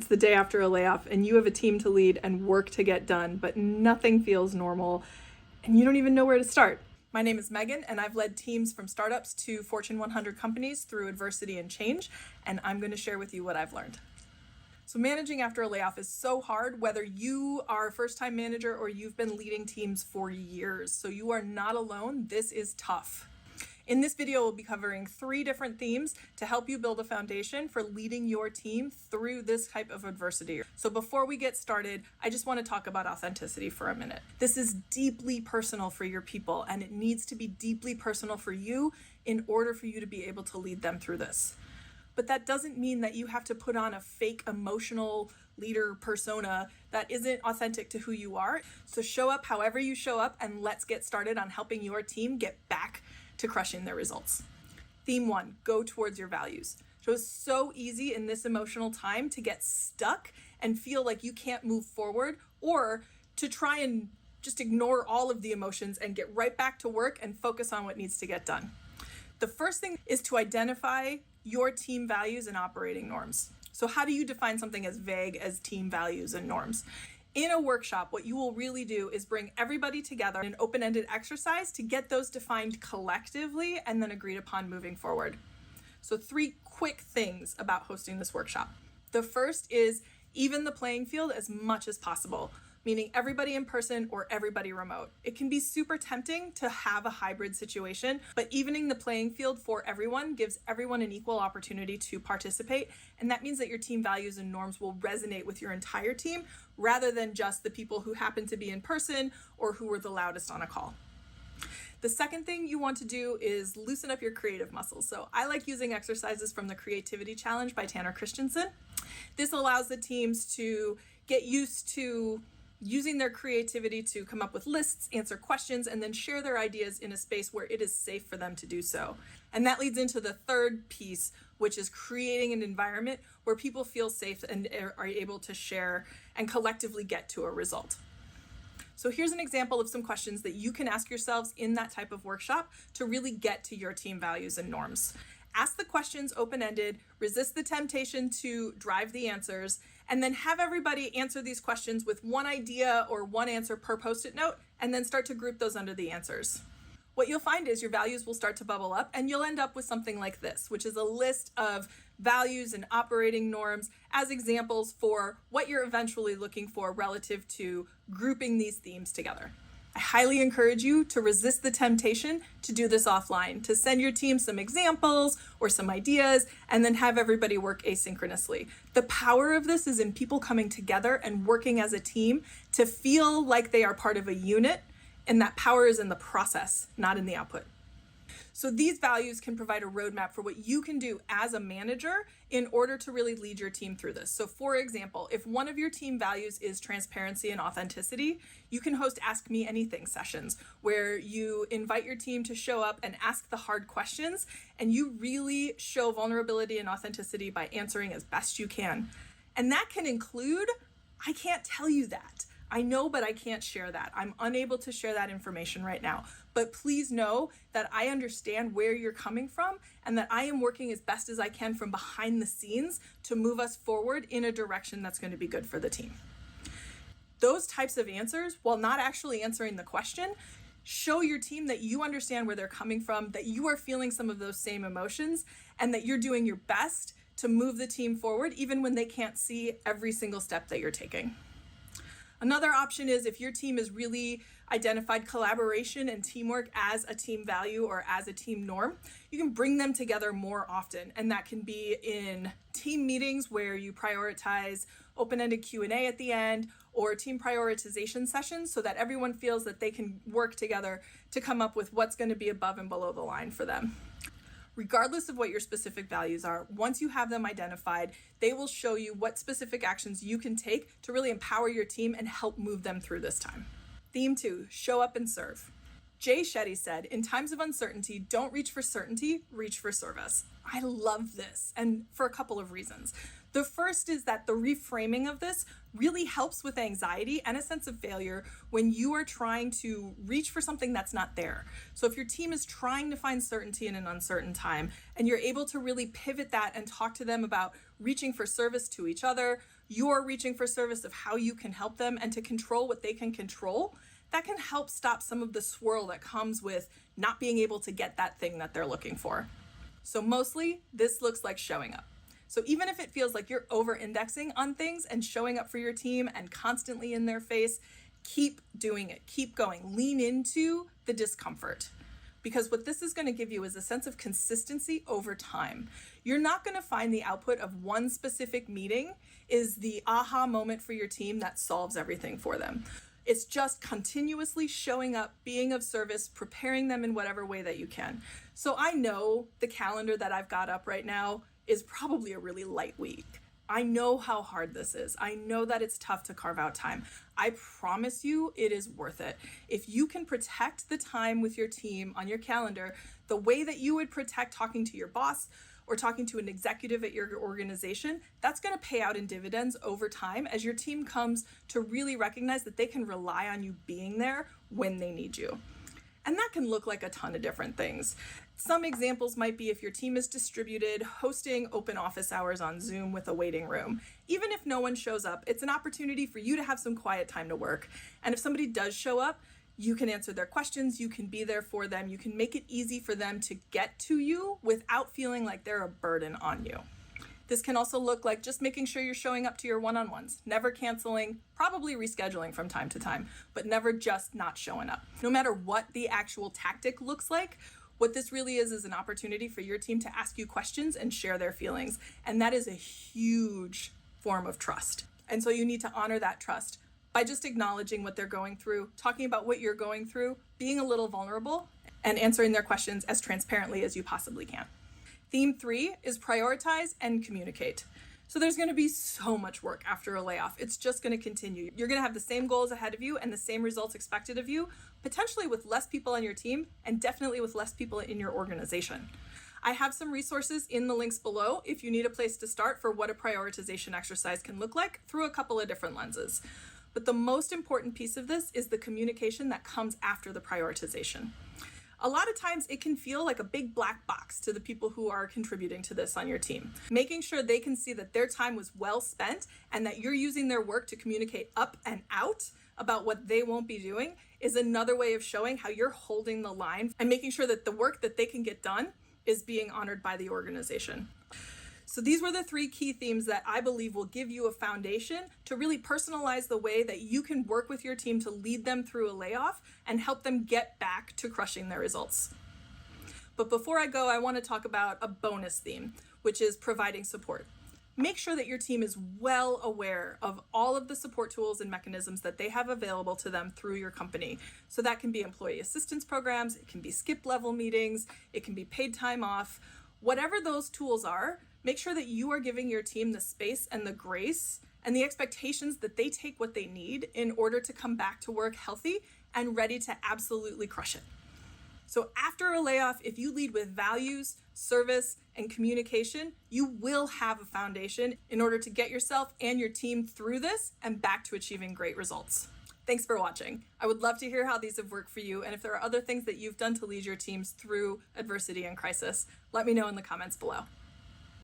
It's the day after a layoff and you have a team to lead and work to get done, but nothing feels normal and you don't even know where to start. My name is Megan and I've led teams from startups to Fortune 100 companies through adversity and change, and I'm going to share with you what I've learned. So managing after a layoff is so hard, whether you are a first-time manager or you've been leading teams for years. So you are not alone. This is tough. In this video, we'll be covering 3 different themes to help you build a foundation for leading your team through this type of adversity. So before we get started, I just want to talk about authenticity for a minute. This is deeply personal for your people, and it needs to be deeply personal for you in order for you to be able to lead them through this. But that doesn't mean that you have to put on a fake emotional leader persona that isn't authentic to who you are. So show up however you show up, and let's get started on helping your team get back to crushing their results. Theme 1, go towards your values. So it's so easy in this emotional time to get stuck and feel like you can't move forward, or to try and just ignore all of the emotions and get right back to work and focus on what needs to get done. The first thing is to identify your team values and operating norms. So how do you define something as vague as team values and norms? In a workshop, what you will really do is bring everybody together in an open-ended exercise to get those defined collectively and then agreed upon moving forward. So 3 quick things about hosting this workshop. The first is even the playing field as much as possible, meaning everybody in person or everybody remote. It can be super tempting to have a hybrid situation, but evening the playing field for everyone gives everyone an equal opportunity to participate. And that means that your team values and norms will resonate with your entire team rather than just the people who happen to be in person or who were the loudest on a call. The second thing you want to do is loosen up your creative muscles. So I like using exercises from the Creativity Challenge by Tanner Christensen. This allows the teams to get used to using their creativity to come up with lists, answer questions, and then share their ideas in a space where it is safe for them to do so. And that leads into the third piece, which is creating an environment where people feel safe and are able to share and collectively get to a result. So here's an example of some questions that you can ask yourselves in that type of workshop to really get to your team values and norms. Ask the questions open-ended, resist the temptation to drive the answers, and then have everybody answer these questions with one idea or one answer per post-it note, and then start to group those under the answers. What you'll find is your values will start to bubble up, and you'll end up with something like this, which is a list of values and operating norms as examples for what you're eventually looking for relative to grouping these themes together. I highly encourage you to resist the temptation to do this offline, to send your team some examples or some ideas, and then have everybody work asynchronously. The power of this is in people coming together and working as a team to feel like they are part of a unit, and that power is in the process, not in the output. So these values can provide a roadmap for what you can do as a manager in order to really lead your team through this. So for example, if one of your team values is transparency and authenticity, you can host Ask Me Anything sessions where you invite your team to show up and ask the hard questions, and you really show vulnerability and authenticity by answering as best you can. And that can include, I can't tell you that. I know, but I can't share that. I'm unable to share that information right now. But please know that I understand where you're coming from and that I am working as best as I can from behind the scenes to move us forward in a direction that's going to be good for the team. Those types of answers, while not actually answering the question, show your team that you understand where they're coming from, that you are feeling some of those same emotions, and that you're doing your best to move the team forward even when they can't see every single step that you're taking. Another option is if your team has really identified collaboration and teamwork as a team value or as a team norm, you can bring them together more often. And that can be in team meetings where you prioritize open-ended Q&A at the end, or team prioritization sessions so that everyone feels that they can work together to come up with what's going to be above and below the line for them. Regardless of what your specific values are, once you have them identified, they will show you what specific actions you can take to really empower your team and help move them through this time. Theme 2, show up and serve. Jay Shetty said, in times of uncertainty, don't reach for certainty, reach for service. I love this, and for a couple of reasons. The first is that the reframing of this really helps with anxiety and a sense of failure when you are trying to reach for something that's not there. So if your team is trying to find certainty in an uncertain time and you're able to really pivot that and talk to them about reaching for service to each other, you're reaching for service of how you can help them and to control what they can control, that can help stop some of the swirl that comes with not being able to get that thing that they're looking for. So mostly, this looks like showing up. So even if it feels like you're over-indexing on things and showing up for your team and constantly in their face, keep doing it, keep going, lean into the discomfort. Because what this is going to give you is a sense of consistency over time. You're not going to find the output of one specific meeting is the aha moment for your team that solves everything for them. It's just continuously showing up, being of service, preparing them in whatever way that you can. So I know the calendar that I've got up right now is probably a really light week. I know how hard this is. I know that it's tough to carve out time. I promise you it is worth it. If you can protect the time with your team on your calendar the way that you would protect talking to your boss or talking to an executive at your organization, that's going to pay out in dividends over time as your team comes to really recognize that they can rely on you being there when they need you. And that can look like a ton of different things. Some examples might be if your team is distributed, hosting open office hours on Zoom with a waiting room. Even if no one shows up, it's an opportunity for you to have some quiet time to work. And if somebody does show up, you can answer their questions, you can be there for them, you can make it easy for them to get to you without feeling like they're a burden on you. This can also look like just making sure you're showing up to your one-on-ones, never canceling, probably rescheduling from time to time, but never just not showing up. No matter what the actual tactic looks like, what this really is an opportunity for your team to ask you questions and share their feelings. And that is a huge form of trust. And so you need to honor that trust by just acknowledging what they're going through, talking about what you're going through, being a little vulnerable, and answering their questions as transparently as you possibly can. Theme 3 is prioritize and communicate. So there's going to be so much work after a layoff. It's just going to continue. You're going to have the same goals ahead of you and the same results expected of you, potentially with less people on your team and definitely with less people in your organization. I have some resources in the links below if you need a place to start for what a prioritization exercise can look like through a couple of different lenses. But the most important piece of this is the communication that comes after the prioritization. A lot of times it can feel like a big black box to the people who are contributing to this on your team. Making sure they can see that their time was well spent and that you're using their work to communicate up and out about what they won't be doing is another way of showing how you're holding the line and making sure that the work that they can get done is being honored by the organization. So these were the 3 key themes that I believe will give you a foundation to really personalize the way that you can work with your team to lead them through a layoff and help them get back to crushing their results. But before I go, I want to talk about a bonus theme, which is providing support. Make sure that your team is well aware of all of the support tools and mechanisms that they have available to them through your company. So that can be employee assistance programs, it can be skip level meetings, it can be paid time off. Whatever those tools are, make sure that you are giving your team the space and the grace and the expectations that they take what they need in order to come back to work healthy and ready to absolutely crush it. So after a layoff, if you lead with values, service, and communication, you will have a foundation in order to get yourself and your team through this and back to achieving great results. Thanks for watching. I would love to hear how these have worked for you, and if there are other things that you've done to lead your teams through adversity and crisis, let me know in the comments below.